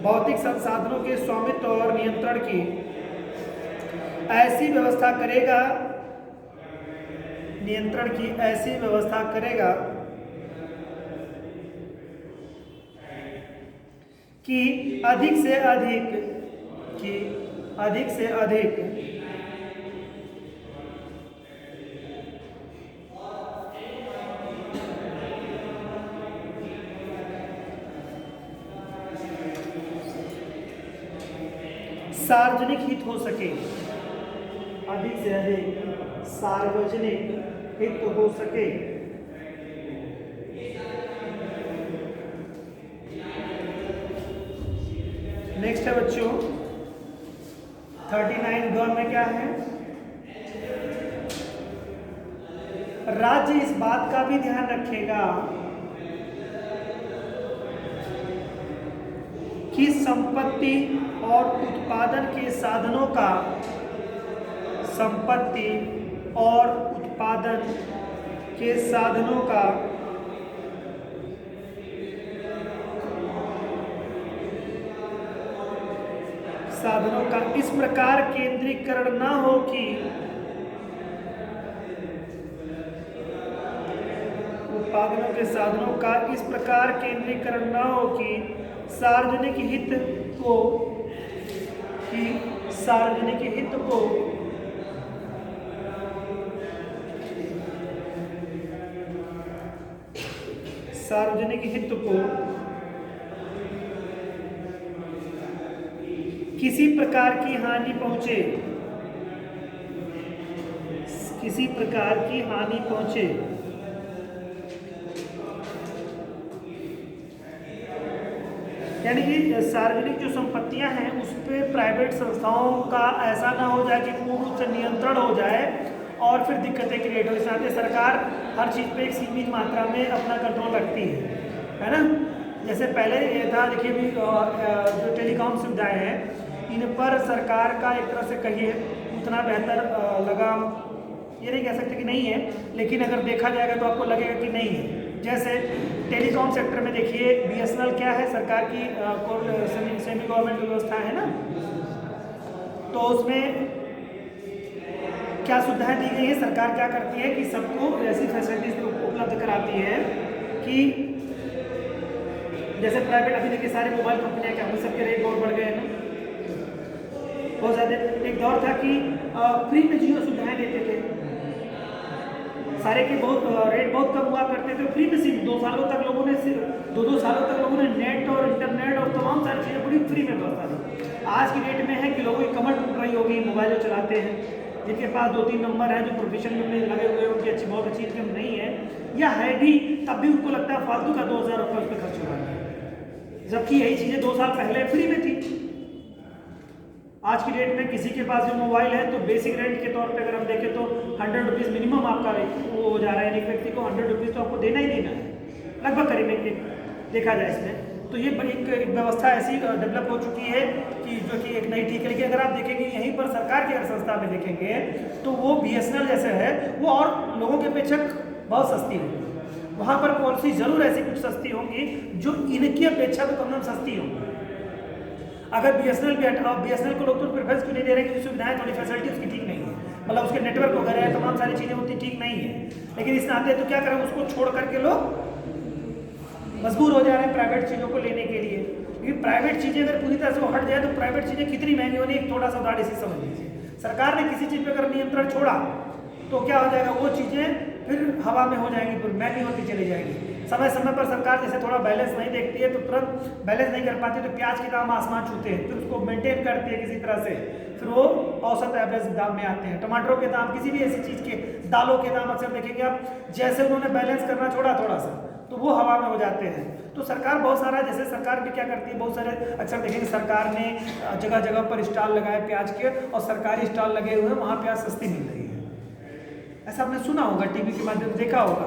भौतिक संसाधनों के स्वामित्व और नियंत्रण की ऐसी व्यवस्था करेगा, नियंत्रण की ऐसी व्यवस्था करेगा कि अधिक से अधिक सार्वजनिक हित हो सके, अधिक से अधिक सार्वजनिक हित हो सके नेक्स्ट है बच्चों 39 ग में क्या है, राज्य इस बात का भी ध्यान रखेगा कि संपत्ति और उत्पादन के साधनों का इस प्रकार केंद्रीकरण न हो कि उत्पादनों के साधनों का इस प्रकार केंद्रीकरण न हो कि सार्वजनिक हित को किसी प्रकार की हानि पहुंचे, यानी कि सार्वजनिक जो संपत्तियां हैं उस पर प्राइवेट संस्थाओं का ऐसा ना हो जाए कि पूर्ण रूप से नियंत्रण हो जाए और फिर दिक्कतें क्रिएट हो। इस नाते सरकार हर चीज़ पे एक सीमित मात्रा में अपना कंट्रोल रखती है ना। जैसे पहले ये था, देखिए भी जो टेलीकॉम सुविधाएं हैं इन पर सरकार का एक तरह से कहिए उतना बेहतर लगाम ये नहीं कह सकते कि नहीं है, लेकिन अगर देखा जाएगा तो आपको लगेगा कि नहीं है। जैसे टेलीकॉम सेक्टर में देखिए BSNL क्या है, सरकार की सेमी गवर्नमेंट व्यवस्था है ना, तो उसमें क्या सुविधाएं दी गई है, सरकार क्या करती है कि सबको ऐसी फैसिलिटीज उपलब्ध कराती है कि जैसे प्राइवेट अभी देखिए सारे मोबाइल कंपनियां क्या उन सबके रेट बहुत बढ़ गए हैं ना, बहुत ज़्यादा। एक दौर था कि फ्री में जियो सुविधाएं देते थे, सारे के रेट बहुत कम हुआ करते थे, फ्री में सिर्फ 2 सालों तक लोगों ने नेट और इंटरनेट और तमाम सारी चीज़ें पूरी फ्री में व्यवस्था दी। आज की डेट में है कि लोगों की कमर टूट रही होगी, मोबाइल जो चलाते हैं, जिनके पास 2-3 नंबर है, जो प्रोफेशन में लगे हुए हैं, उनकी बहुत अच्छी इनकम नहीं है या है भी, तब भी उनको लगता है फालतू का 2000 रुपये उस पर खर्च हो रहा है, जबकि यही चीज़ें 2 साल पहले फ्री में थी। आज की डेट में किसी के पास जो मोबाइल है तो बेसिक रेंट के तौर पे अगर हम देखें तो 100 रुपीज़ मिनिमम आपका वो हो जा रहा है, एक व्यक्ति को 100 रुपीज़ तो आपको देना ही देना है लगभग करीब देखा जाए इसमें। तो ये एक व्यवस्था ऐसी डेवलप हो चुकी है कि जो कि एक नई ठीक है। लेकिन अगर आप देखेंगे यहीं पर सरकार की अगर संस्था में देखेंगे तो वो BSNL जैसे है वो और लोगों के अपेक्षा बहुत सस्ती होगी, वहाँ पर पॉलिसी जरूर ऐसी कुछ सस्ती होंगी जो इनकी अपेक्षा तो कम सस्ती होंगी। अगर BSNL भी हटाओ, BSNL को लोग तो प्रेफरेंस क्यों नहीं दे रहे हैं, क्योंकि सुविधाएं थोड़ी फैसिलिटी उसकी ठीक नहीं है, मतलब उसके नेटवर्क वगैरह है, तमाम सारी चीज़ें उतनी ठीक नहीं है। लेकिन इस नाते तो क्या करें, उसको छोड़ करके लोग मजबूर हो जा रहे हैं प्राइवेट चीज़ों को लेने के लिए। लेकिन प्राइवेट चीज़ें अगर पूरी तरह से वो हट जाए तो प्राइवेट चीज़ें कितनी महंगी होनी, एक थोड़ा सा उदाहरण इसी समझ लीजिए। सरकार ने किसी चीज़ पर अगर नियंत्रण छोड़ा तो क्या हो जाएगा, वो चीज़ें फिर हवा में हो जाएंगी, फिर महंगी होती चली जाएगी। समय समय पर सरकार जैसे थोड़ा बैलेंस नहीं देखती है तो तुरंत बैलेंस नहीं कर पाती, तो प्याज के दाम आसमान छूते हैं, फिर उसको मेंटेन करती है किसी तरह से, फिर वो औसत एवरेज दाम में आते हैं। टमाटरों के दाम, किसी भी ऐसी चीज़ के, दालों के दाम अक्सर देखेंगे आप, जैसे उन्होंने बैलेंस करना छोड़ा थोड़ा सा तो वो हवा में हो जाते हैं। तो सरकार बहुत सारा, जैसे सरकार भी क्या करती है, बहुत सारे अक्सर देखेंगे सरकार ने जगह जगह पर स्टॉल लगाए प्याज के, और सरकारी स्टॉल लगे हुए हैं, वहाँ प्याज सस्ती मिल रही है। ऐसा आपने सुना होगा, टीवी के माध्यम से देखा होगा।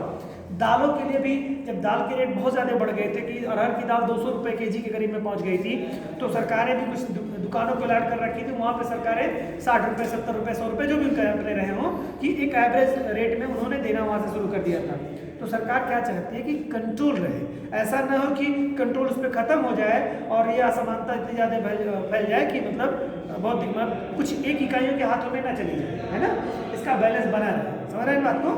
दालों के लिए भी जब दाल के रेट बहुत ज़्यादा बढ़ गए थे कि अरहर की दाल 200 रुपये kg के करीब में पहुंच गई थी, तो सरकारें भी कुछ दुकानों को अलर्ट कर रखी थी, वहाँ पे सरकारें 60 रुपये, 70 रुपये, 100 रुपये जो भी उनके रहे हों कि एक एवरेज रेट में उन्होंने देना वहाँ से शुरू कर दिया था। तो सरकार क्या चाहती है कि कंट्रोल रहे, ऐसा ना हो कि कंट्रोल उस पर ख़त्म हो जाए और ये असमानता इतनी ज़्यादा फैल जाए कि मतलब बहुत दिमाग कुछ एक इकाइयों के हाथों में ना चली जाए, है ना। इसका बैलेंस बना रहे, समझ रहे हैं बात को।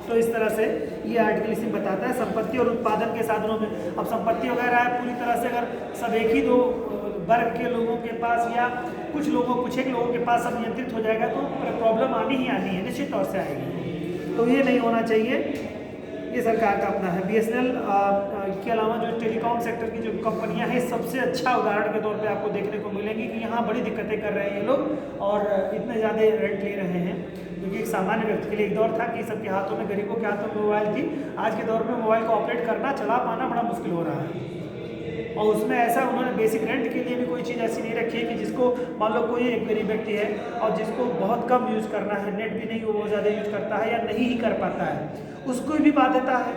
तो इस तरह से ये आर्टिकल इसी बताता है संपत्ति और उत्पादन के साधनों में। अब संपत्ति वगैरह है, पूरी तरह से अगर सब एक ही 2 वर्ग के लोगों के पास या कुछ एक लोगों के पास सब नियंत्रित हो जाएगा तो प्रॉब्लम आनी ही आनी है, निश्चित तौर से आएगी। तो ये नहीं होना चाहिए, ये सरकार का अपना है। BSNL के अलावा जो टेलीकॉम सेक्टर की जो कंपनियां हैं, सबसे अच्छा उदाहरण के तौर पे आपको देखने को मिलेंगी कि यहाँ बड़ी दिक्कतें कर रहे हैं ये लोग और इतने ज़्यादा रेंट ले रहे हैं, क्योंकि एक सामान्य व्यक्ति के लिए एक दौर था कि सबके हाथों में, गरीबों के हाथों में मोबाइल थी। आज के दौर में मोबाइल को ऑपरेट करना, चला पाना बड़ा मुश्किल हो रहा है। और उसमें ऐसा उन्होंने बेसिक रेंट के लिए भी कोई चीज़ ऐसी नहीं रखी है कि जिसको मान लो कोई एक गरीब व्यक्ति है और जिसको बहुत कम यूज़ करना है, नेट भी नहीं वो बहुत ज़्यादा यूज़ करता है या नहीं ही कर पाता है, उसको भी बाध्यता है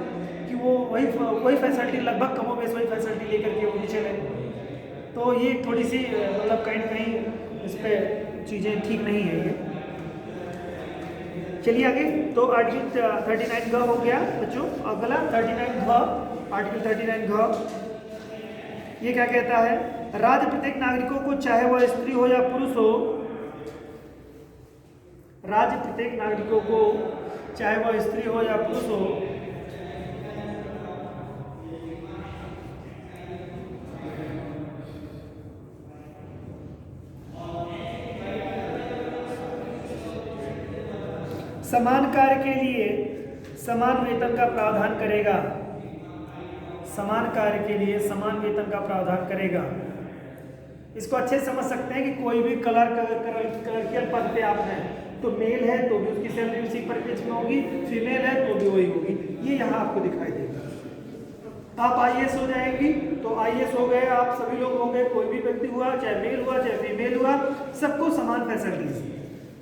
कि वो वही फैसिलिटी लगभग कमो बेश वही फैसिलिटी लेकर के वो भी चले। तो ये थोड़ी सी मतलब कहीं ना कहीं इस पर चीज़ें ठीक नहीं है ये। चलिए आगे। तो आर्टिकल 39 घ हो गया बच्चों। अगला 39 घ, आर्टिकल 39 घ ये क्या कहता है? राज्य प्रत्येक नागरिकों को चाहे वह स्त्री हो या पुरुष हो, राज्य प्रत्येक नागरिकों को चाहे वह स्त्री हो या पुरुष हो समान कार्य के लिए समान वेतन का प्रावधान करेगा। समान कार्य के लिए समान वेतन का प्रावधान करेगा। इसको अच्छे से समझ सकते हैं कि कोई भी क्लर्कियल पद पे आप हैं तो मेल है तो भी उसकी सैलरी उसी पैकेज में होगी, फीमेल है तो भी वही होगी। ये यहाँ आपको दिखाई देगा। आप आईएएस हो जाएंगी तो आईएएस हो गए, आप सभी लोग हो गए, कोई भी व्यक्ति हुआ, चाहे मेल हुआ चाहे फीमेल हुआ, सबको समान फैसिलिटीज।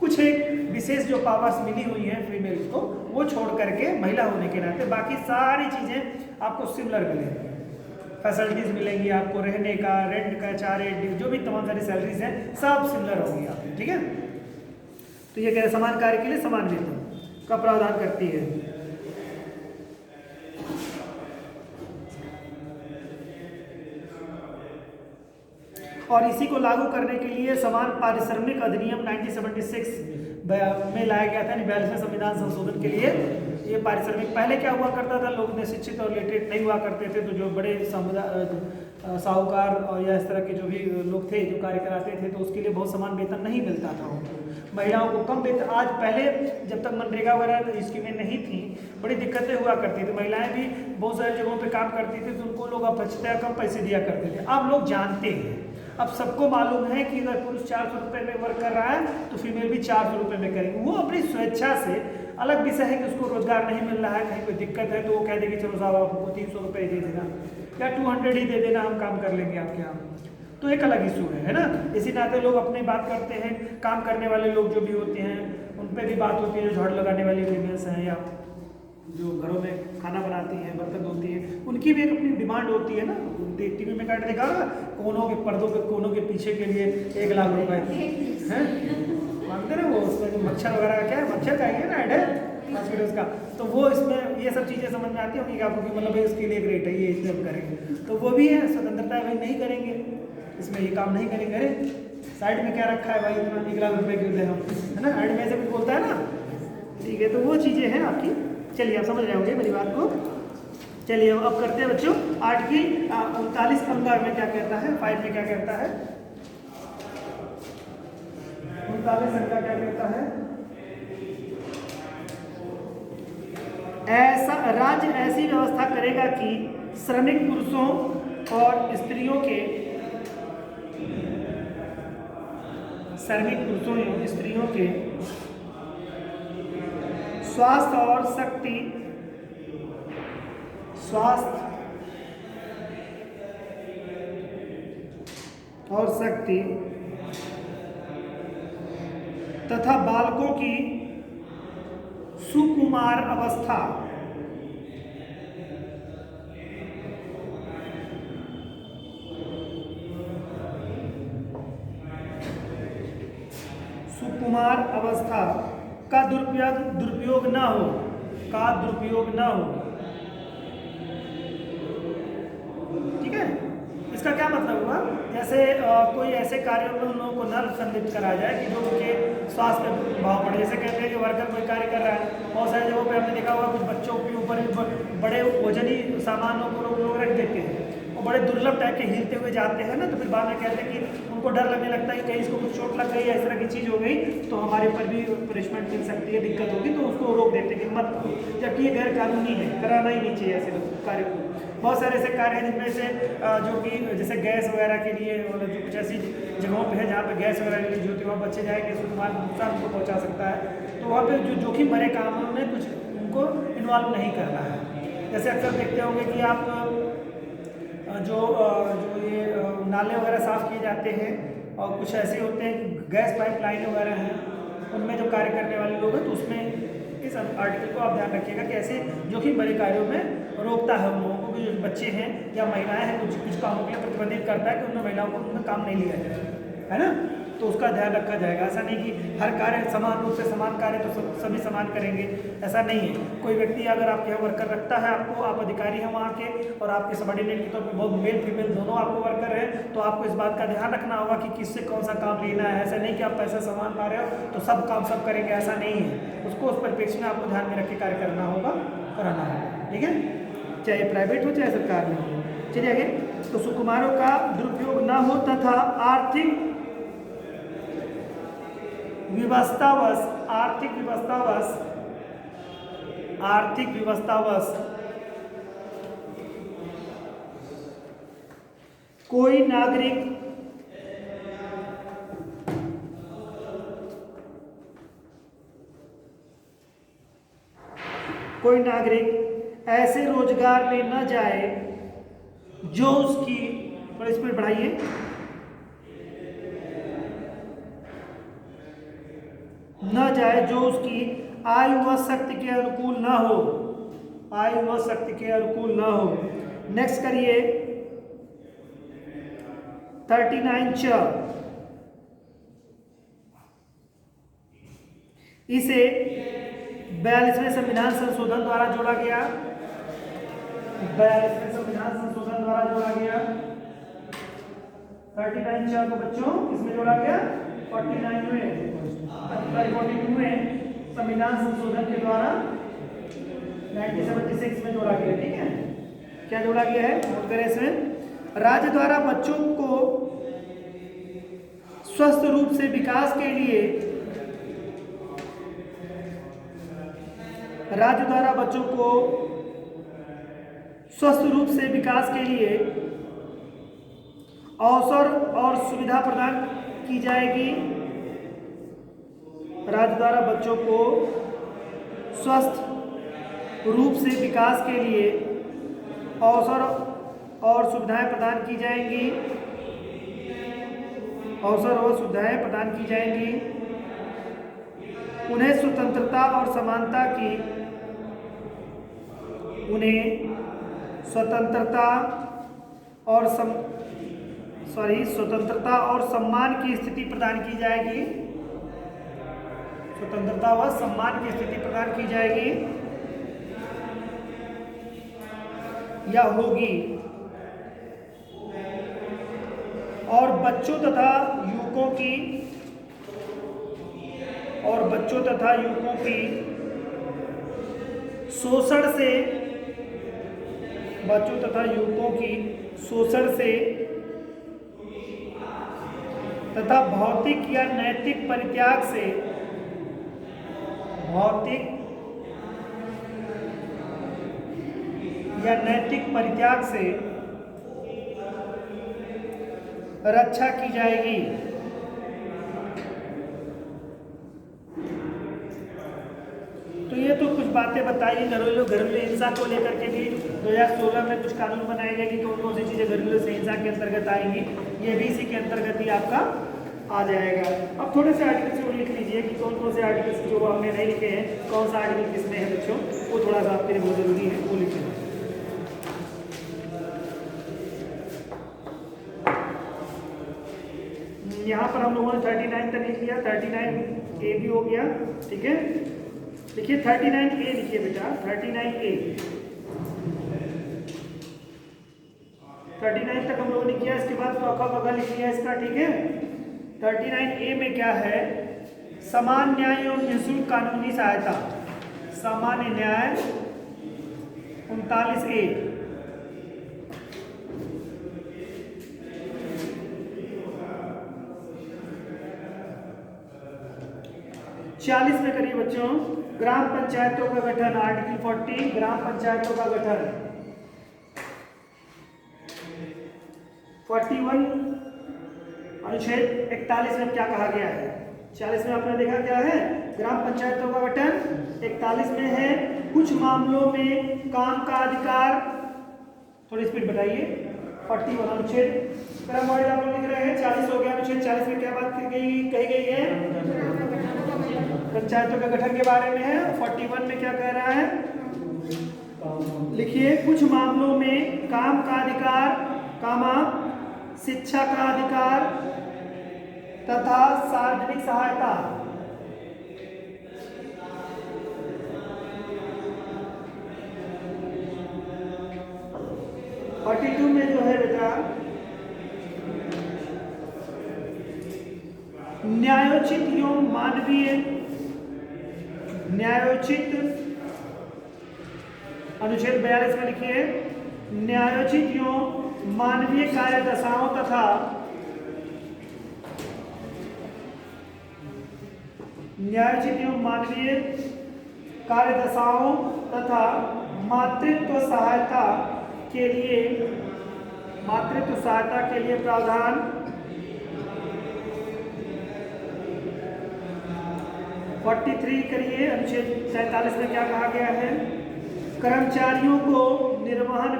कुछ एक विशेष जो पावर्स मिली हुई हैं फीमेल्स को, वो छोड़ करके महिला होने के नाते बाकी सारी चीज़ें आपको सिमिलर मिलेंगी। फैसिलिटीज़ मिलेंगी आपको, रहने का, रेंट का, चार्ज, जो भी तमाम सारी सैलरीज हैं सब सिमिलर होगी आपकी। ठीक है, तो ये कह रहे समान कार्य के लिए समान वेतन का प्रावधान करती है। और इसी को लागू करने के लिए समान पारिश्रमिक अधिनियम 1976 में लाया गया था, 42वें संविधान संशोधन के लिए। ये पारिश्रमिक पहले क्या हुआ करता था, लोग शिक्षित और लिटरेट नहीं हुआ करते थे, तो जो बड़े साहूकार और या इस तरह के जो भी लोग थे जो कार्य कराते थे, तो उसके लिए बहुत समान वेतन नहीं मिलता था उनको। महिलाओं को कम वेतन, आज पहले जब तक मनरेगा वगैरह स्कीमें नहीं थी बड़ी दिक्कतें हुआ करती थी, महिलाएं भी बहुत सारी जगहों पे काम करती थी, तो उनको लोग अपेक्षित कम पैसे दिया करते थे। अब लोग जानते हैं, अब सबको मालूम है कि अगर पुरुष 400 रुपये में वर्क कर रहा है तो फीमेल भी 400 रुपये में करेंगे। वो अपनी स्वेच्छा से, अलग विषय है कि उसको रोजगार नहीं मिल रहा है, कहीं कोई दिक्कत है तो वो कह देगी चलो साहब आपको 300 रुपये दे देना या 200 ही दे देना, हम काम कर लेंगे आपके यहाँ। तो एक अलग इशू है ना। इसी नाते लोग अपनी बात करते हैं, काम करने वाले लोग जो भी होते हैं उन पर भी बात होती है, जो झाड़ू लगाने वाली फीमेल्स हैं या जो घरों में खाना बनाती हैं, बर्तन धोती हैं, उनकी भी एक अपनी डिमांड होती है ना। टीवी में काट देखा कोनों के पर्दों के कोनों के पीछे के लिए 1 लाख रुपए हैं मांगते ना वो, उसमें जो मच्छर वगैरह का क्या है, मच्छर का ही है ना ऐड है हॉस्पिटल्स का, तो वो इसमें ये सब चीज़ें समझ में आती होंगी कि आपको कि मतलब इसके लिए एक रेट है, ये इसलिए हम करेंगे। तो वो भी है स्वतंत्रता है भाई, नहीं करेंगे इसमें, ये काम नहीं करेंगे। अरे साइड में क्या रखा है भाई, इतना 1 लाख रुपये क्यों दें हम, है ना, ऐड में से कुछ बोलता है ना। ठीक है, तो वो चीज़ें हैं आपकी। चलिए आप समझ रहे होंगे मेरी बात को। चलिए अब करते हैं बच्चों आर्टिकल 39 अंग में क्या कहता है, 5 में क्या कहता है, 39 अंग क्या कहता है। ऐसा राज्य ऐसी व्यवस्था करेगा कि श्रमिक पुरुषों और स्त्रियों के स्वास्थ्य और शक्ति तथा बालकों की सुकुमार अवस्था का दुरुपयोग न हो। ठीक है, इसका क्या मतलब हुआ, जैसे कोई ऐसे कार्यों में उन लोगों को न संलिप्त करा जाए कि जो उनके स्वास्थ्य पे प्रभाव पड़े। जैसे कहते हैं कि वर्कर कोई कार्य कर रहा है, बहुत सारी जगहों पे आपने देखा होगा कुछ बच्चों के ऊपर बड़े वजनी सामानों को लोग रख देते हैं और बड़े दुर्लभ टाइप के हिलते हुए जाते हैं ना, तो फिर बाद में कहते हैं कि उनको डर लगने लगता है कि कहीं इसको कुछ चोट लग गई या इस तरह की चीज़ हो गई तो हमारे ऊपर भी पनिशमेंट मिल सकती है, दिक्कत होगी, तो उसको रोक देते हैं कि मत करो, जबकि ये गैर कानूनी है, कराना ही नहीं चाहिए ऐसे कार्य को। बहुत सारे ऐसे कार्य हैं जिनमें से जो कि जैसे गैस वगैरह के लिए, मतलब जो कुछ ऐसी जगहों पे है जहाँ पे गैस वगैरह रिलीज होती है, वहाँ बच्चे जाएंगे तो नुकसान उनको पहुँचा सकता है, तो वहाँ पे जो जोखिम भरे कामों में कुछ उनको इन्वॉल्व नहीं करना है। जैसे अक्सर देखते होंगे कि आप जो ये नाले वगैरह साफ़ किए जाते हैं, और कुछ ऐसे होते हैं गैस पाइपलाइन वगैरह हैं, उनमें जो कार्य करने वाले लोग हैं, तो उसमें इस आर्टिकल को आप ध्यान रखिएगा कि ऐसे जोखिम भरे कार्यों में रोकता है उन लोगों को, कि जो बच्चे हैं या महिलाएं हैं कुछ कामों के लिए प्रतिबंधित करता है कि उनमें महिलाओं को उनमें काम नहीं लिया जाए, है ना। तो उसका ध्यान रखा जाएगा। ऐसा नहीं कि हर कार्य समान रूप से समान कार्य तो सभी समान करेंगे, ऐसा नहीं है। कोई व्यक्ति अगर आपके यहाँ वर्कर रखता है आपको, आप अधिकारी हैं वहाँ के और आपके सबॉर्डिनेट के तौर पर बहुत मेल फीमेल दोनों आपको वर्कर हैं, तो आपको इस बात का ध्यान रखना होगा कि किससे कौन सा काम लेना है। ऐसा नहीं कि आप पैसा समान पा रहे हो तो सब काम सब करेंगे, ऐसा नहीं है। उसको उस परिप्रेक्ष्य में आपको ध्यान में रख के कार्य करना होगा, कराना होगा, ठीक है, चाहे प्राइवेट हो चाहे सरकार में हो। चलिए आगे। तो सुकुमारों का दुरुपयोग न हो तथा आर्थिक व्यवस्थावश कोई नागरिक ऐसे रोजगार में न जाए जो उसकी, थोड़ा स्पीड बढ़ाइए, न जाए जो उसकी आयु व शक्ति के अनुकूल न हो, आयु व शक्ति के अनुकूल न हो। नेक्स्ट करिए 39 च, इसे 42वें संविधान संशोधन द्वारा जोड़ा गया, 42वें संविधान संशोधन द्वारा जोड़ा गया। 39 च को बच्चों किसमें जोड़ा गया? 42वें संविधान संशोधन के द्वारा 1976 में जोड़ा गया, ठीक है। क्या जोड़ा गया है? नोट करें इसमें। राज्य द्वारा बच्चों को स्वस्थ रूप से विकास के लिए, राज्य द्वारा बच्चों को स्वस्थ रूप से विकास के लिए अवसर और सुविधा प्रदान की जाएगी। राज्य द्वारा बच्चों को स्वस्थ रूप से विकास के लिए अवसर और सुविधाएं प्रदान की जाएंगी, अवसर और सुविधाएं प्रदान की जाएंगी। उन्हें स्वतंत्रता और समानता की, उन्हें स्वतंत्रता और सम्मान की स्थिति प्रदान की जाएगी, स्वतंत्रता व सम्मान की स्थिति प्रदान की जाएगी या होगी। और बच्चों तथा युवकों की शोषण से तथा भौतिक या नैतिक परित्याग से, रक्षा की जाएगी। तो ये तो कुछ बातें बताई घरेलू हिंसा को लेकर के भी 2016 में कुछ कानून बनाए गए कि कौन सी चीज़ें घरेलू हिंसा के अंतर्गत आएंगी, ये भी इसी के अंतर्गत ही आपका आ जाएगा। अब थोड़े से आर्टिकल्स को लिख लीजिए कि कौन से आर्टिकल्स जो हमने नहीं लिखे हैं, कौन सा आर्टिकल किसमें है बच्चों, वो थोड़ा सा आपके लिए बहुत जरूरी है, वो लिखें। यहाँ पर हम लोगों ने 39 तक लिख लिया, 39A भी हो गया, ठीक है। देखिए 39A लिखिए बेटा, 39A 39 तक हम लोगों ने किया। इसके बाद क लिख लिया इसका, ठीक है। 39A में क्या है? समान न्याय एवं निःशुल्क कानूनी सहायता, सामान्य न्याय 39A। 40 में करिए बच्चों, ग्राम पंचायतों का गठन, आर्टिकल 40 ग्राम पंचायतों का गठन। 41 अनुच्छेद 41 में क्या कहा गया है? 40 में आपने देखा क्या है? ग्राम पंचायतों का गठन। 41 में है कुछ मामलों में काम का अधिकार, थोड़ी स्पीड बताइए, 41 अनुच्छेद क्रम वाइज आप लोग लिख रहे हैं। 40 हो गया। अनुच्छेद 40 में क्या बात कही गई है? पंचायतों के गठन के बारे में है। 41 में क्या कह रहा है? लिखिए, कुछ मामलों में काम का अधिकार, कामा शिक्षा का अधिकार तथा सार्वजनिक सहायता, टू में जो है बेटा न्यायोचित एवं मानवीय, न्यायोचित अनुच्छेद 42 में लिखिए, न्यायोचित एवं मानवीय कार्य दशाओं तथा न्यायोचित एवं मानवीय कार्य दशाओं तथा मातृत्व सहायता के लिए प्रावधान करिए। अनुच्छेद 47 में क्या कहा गया है? कर्मचारियों को निर्वहन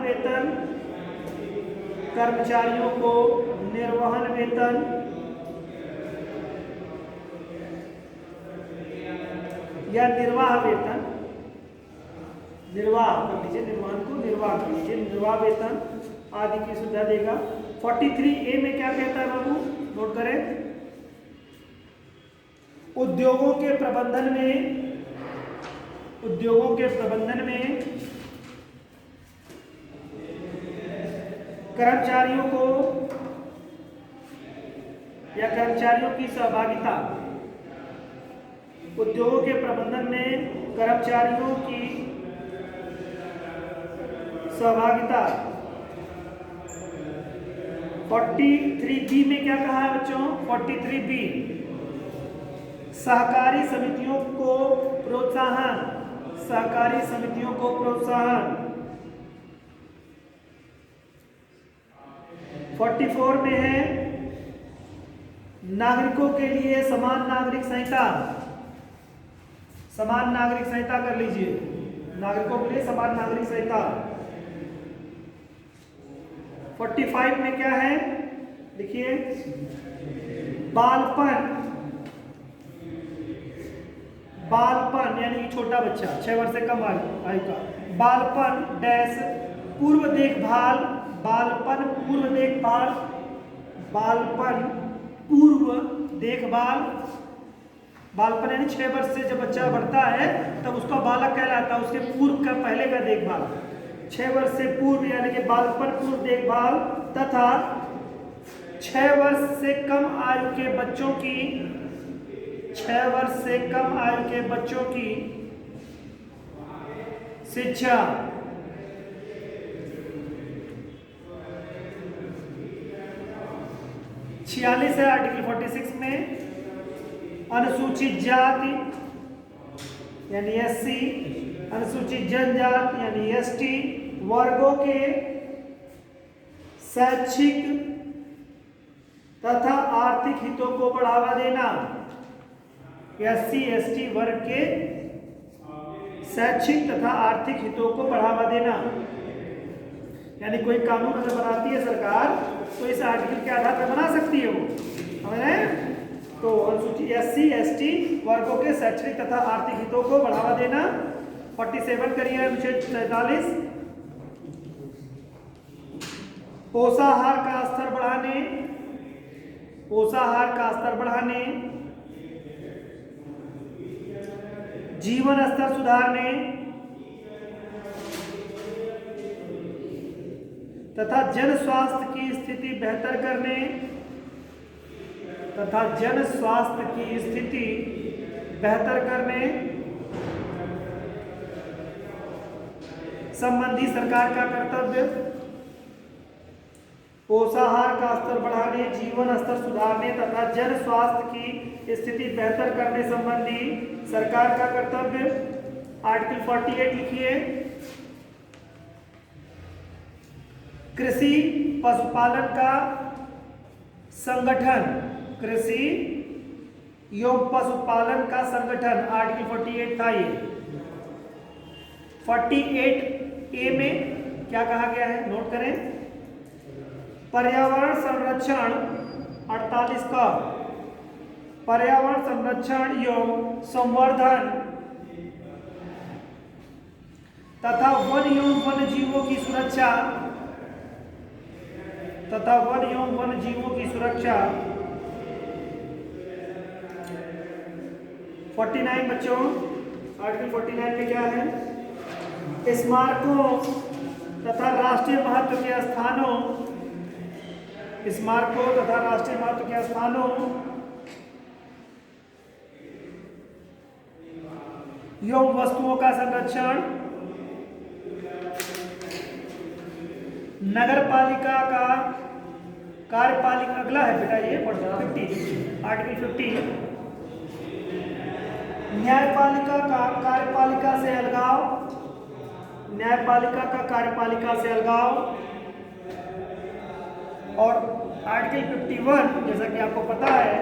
वेतन या निर्वाह वेतन, निर्वाह कर लीजिए, निर्वहन को निर्वाह कर लीजिए, निर्वाह वेतन आदि की सुविधा देगा। 43A में क्या कहता है बाबू? नोट करें, उद्योगों के प्रबंधन में कर्मचारियों को या कर्मचारियों की सहभागिता, उद्योगों के प्रबंधन में कर्मचारियों की सहभागिता। 43B में क्या कहा है बच्चों? 43B सहकारी समितियों को प्रोत्साहन, 44 में है नागरिकों के लिए समान नागरिक संहिता कर लीजिए, नागरिकों के लिए समान नागरिक संहिता। 45 में क्या है? देखिए, बालपन यानी छोटा बच्चा 6 वर्ष से कम आयु का, बालपन डैश पूर्व देखभाल, बालपन यानी 6 वर्ष से जब बच्चा बढ़ता है तब उसका बालक कहलाता है, उसके पूर्व का पहले का देखभाल। 6 वर्ष से पूर्व यानी कि बालपन पूर्व देखभाल तथा 6 वर्ष से कम आयु के बच्चों की, 6 वर्ष से कम आयु के बच्चों की शिक्षा। 46 है आर्टिकल 46 में, अनुसूचित जाति यानी SC, अनुसूचित जनजाति यानी ST वर्गों के शैक्षिक तथा आर्थिक हितों को बढ़ावा देना। SC ST वर्ग के शैक्षिक तथा आर्थिक हितों को बढ़ावा देना, यानी कोई कानून अगर बनाती है सरकार तो इस आर्टिकल के आधार पर बना सकती है वो, समझ रहे हैं? तो अनुसूचित SC ST वर्गों के शैक्षणिक तथा आर्थिक हितों को बढ़ावा देना। 47 करिए अनुच्छेद 47, पोषाहार का स्तर बढ़ाने, जीवन स्तर सुधारने तथा जन स्वास्थ्य की स्थिति बेहतर करने संबंधी सरकार का कर्तव्य। पोषाहार का स्तर बढ़ाने, जीवन स्तर सुधारने तथा जन स्वास्थ्य की स्थिति बेहतर करने संबंधी सरकार का कर्तव्य। आर्टिकल 48 लिखिए, कृषि पशुपालन का संगठन, कृषि एवं पशुपालन का संगठन, आर्टिकल 48 था ये। 48A में क्या कहा गया है, नोट करें, पर्यावरण संरक्षण 48 का पर्यावरण संरक्षण एवं संवर्धन तथा वन एवं वन्य जीवों की सुरक्षा (49) बच्चों आर्टिकल 49 में क्या है? स्मारकों तथा राष्ट्रीय महत्व के स्थानों एवं वस्तुओं का संरक्षण, नगर पालिका का कार्यपालिका, अगला है बेटा ये पढ़ना 50 आर्टिकल 50, न्यायपालिका का कार्यपालिका से अलगाव, और आर्टिकल 51 जैसा कि आपको पता है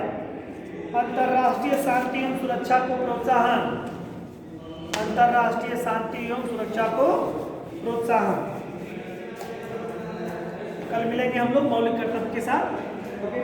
अंतर्राष्ट्रीय शांति एवं सुरक्षा को प्रोत्साहन। कल मिलेंगे हम लोग मौलिक कर्तव्य के साथ। ओके।